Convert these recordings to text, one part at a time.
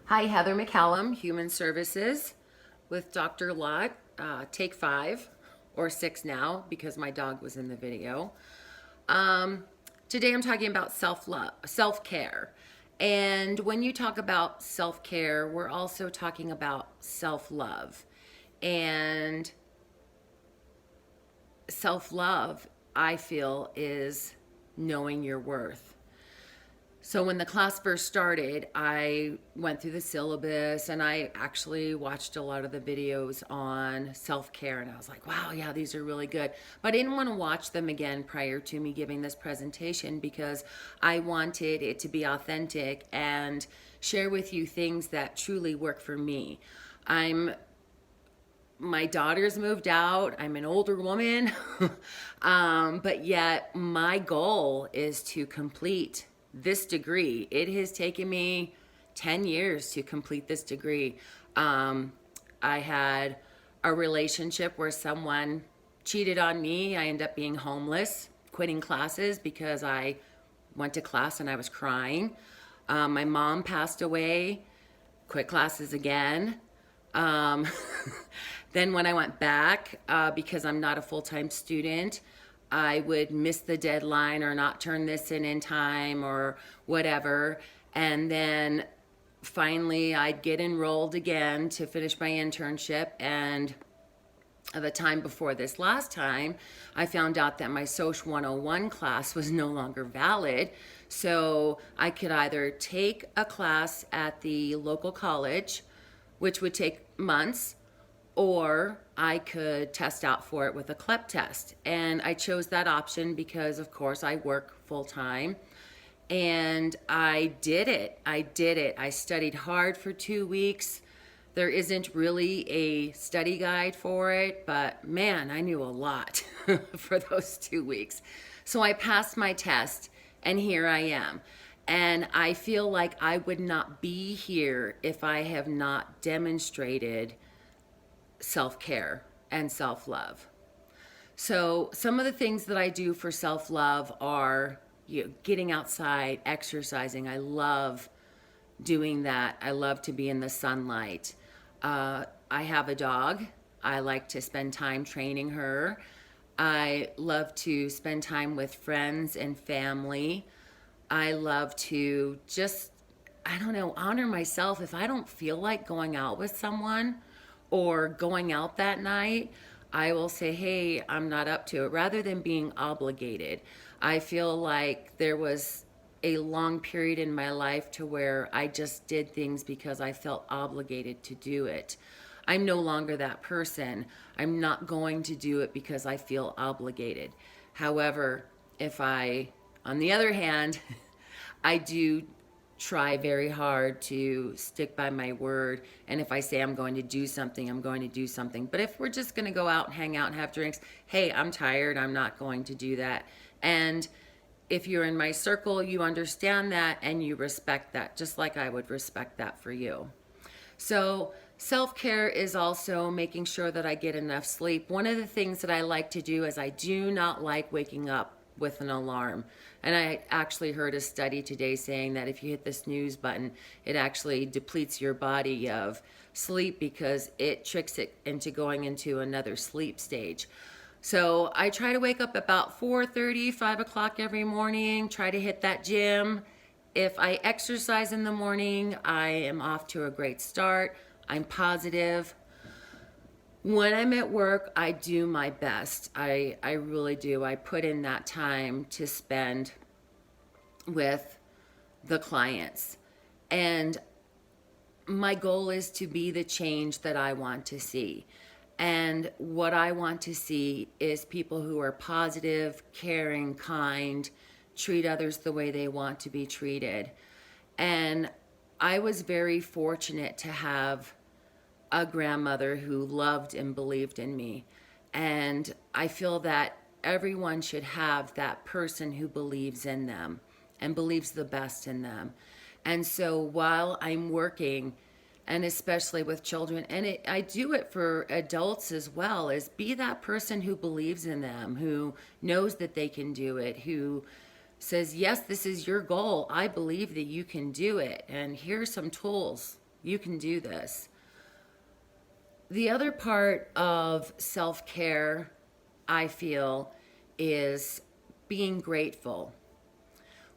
Hi, Heather McCallum, Human Services with Dr. Lott. Take 5 or 6 now because my dog was in the video. Um, Today I'm talking about self-love, self-care. And when you talk about self-care, we're also talking about self-love. And self-love, I feel, is knowing your worth. So when the class first started, I went through the syllabus and I actually watched a lot of the videos on self-care, and I was like, wow, yeah, these are really good. But I didn't want to watch them again prior to me giving this presentation because I wanted it to be authentic and share with you things that truly work for me. I'm My daughter's moved out. I'm an older woman. But yet my goal is to complete this degree. It has taken me 10 years to complete this degree. I had a relationship where someone cheated on me. I ended up being homeless, quitting classes because I went to class and I was crying. My mom passed away, quit classes again. Um, then when I went back, because I'm not a full-time student, I would miss the deadline or not turn this in time or whatever. And then finally I'd get enrolled again to finish my internship. And the time before this last time, I found out that my Social 101 class was no longer valid. So I could either take a class at the local college, which would take months, or I could test out for it with a CLEP test. And I chose that option because, of course, I work full time. And I did it. I did it. I studied hard for 2 weeks. There isn't really a study guide for it, but man, I knew a lot for those 2 weeks. So I passed my test, and here I am. And I feel like I would not be here if I have not demonstrated self-care and self-love. So some of the things that I do for self-love are, getting outside, exercising. I love doing that. I love to be in the sunlight. I have a dog. I like to spend time training her. I love to spend time with friends and family. I love to just, I don't know, honor myself. If I don't feel like going out with someone or going out that night, I will say, hey, I'm not up to it, rather than being obligated. I feel like there was a long period in my life to where I just did things because I felt obligated to do it. I'm no longer that person. I'm not going to do it because I feel obligated. However, if I, on the other hand, I do try very hard to stick by my word. And if I say I'm going to do something, I'm going to do something. But if we're just going to go out and hang out and have drinks, hey, I'm tired, I'm not going to do that. And if you're in my circle, you understand that and you respect that, just like I would respect that for you. So, self care is also making sure that I get enough sleep. One of the things that I like to do is I do not like waking up with an alarm. And I actually heard a study today saying that if you hit the snooze button, it actually depletes your body of sleep because it tricks it into going into another sleep stage. So I try to wake up about 4:30, 5 o'clock every morning, try to hit that gym. If I exercise in the morning, I am off to a great start. I'm positive. When I'm at work, I do my best. I really do. I put in that time to spend with the clients. And my goal is to be the change that I want to see. And what I want to see is people who are positive, caring, kind, treat others the way they want to be treated. And I was very fortunate to have a grandmother who loved and believed in me. And I feel that everyone should have that person who believes in them and believes the best in them. And so while I'm working, and especially with children, and I do it for adults as well, is be that person who believes in them, who knows that they can do it, who says, yes, this is your goal. I believe that you can do it. And here's some tools. You can do this. The other part of self care, I feel, is being grateful.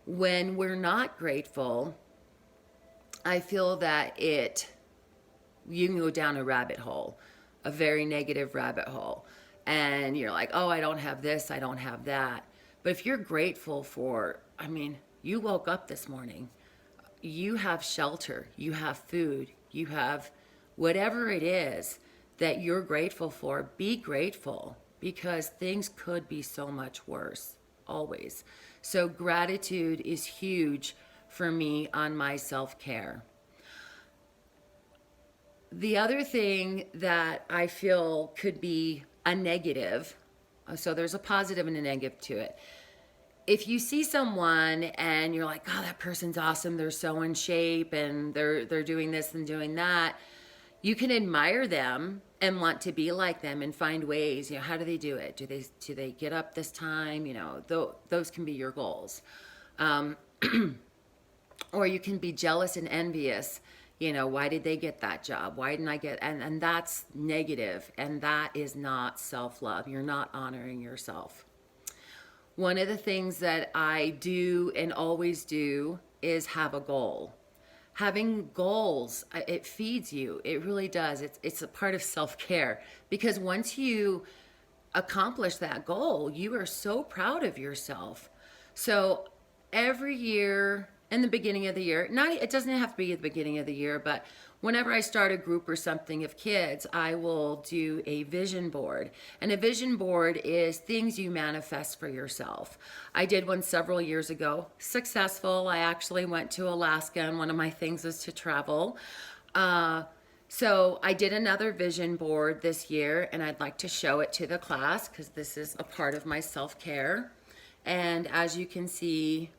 When we're not grateful, I feel that you can go down a rabbit hole, a very negative rabbit hole. And you're like, oh, I don't have this, I don't have that. But if you're grateful for, you woke up this morning, you have shelter, you have food, you have whatever it is that you're grateful for, be grateful because things could be so much worse, always. So, gratitude is huge for me on my self care. The other thing that I feel could be a negative, so there's a positive and a negative to it. If you see someone and you're like, oh, that person's awesome, they're so in shape and they're doing this and doing that, you can admire them and want to be like them and find ways, how do they do it? Do they get up this time? Those can be your goals. Or you can be jealous and envious. Why did they get that job? Why didn't I get, and that's negative, and that is not self-love. You're not honoring yourself. One of the things that I do and always do is have a goal. Having goals, it feeds you. It really does. It's a part of self-care because once you accomplish that goal, you are so proud of yourself. So every year, in the beginning of the year, it doesn't have to be at the beginning of the year, but whenever I start a group or something of kids, I will do a vision board. And a vision board is things you manifest for yourself. I did one several years ago, successful. I actually went to Alaska, and one of my things was to travel. So I did another vision board this year, and I'd like to show it to the class because this is a part of my self-care. And as you can see,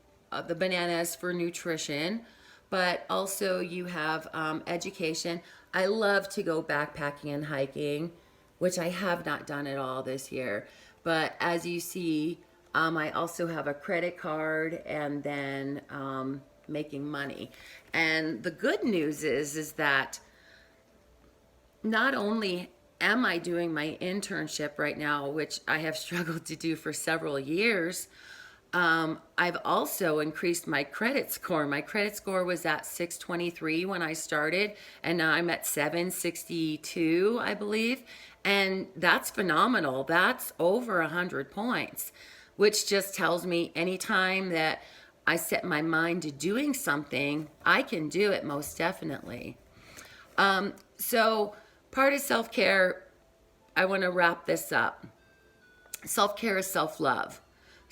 the bananas for nutrition, but also you have education. I love to go backpacking and hiking, which I have not done at all this year. But as you see, I also have a credit card and then making money. And the good news is that not only am I doing my internship right now, which I have struggled to do for several years, I've also increased my credit score. My credit score was at 623 when I started, and now I'm at 762, I believe. And that's phenomenal. That's over 100 points, which just tells me anytime that I set my mind to doing something, I can do it most definitely. So part of self-care, I want to wrap this up. Self-care is self-love.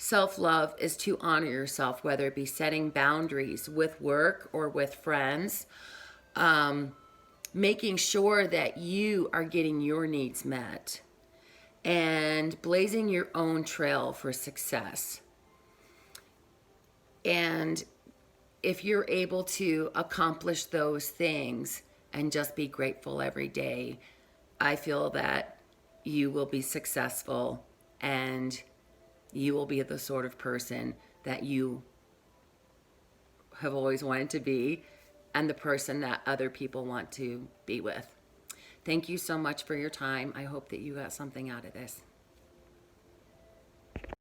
Self-love is to honor yourself, whether it be setting boundaries with work or with friends, making sure that you are getting your needs met, and blazing your own trail for success. And if you're able to accomplish those things and just be grateful every day, I feel that you will be successful and you will be the sort of person that you have always wanted to be and the person that other people want to be with. Thank you so much for your time. I hope that you got something out of this.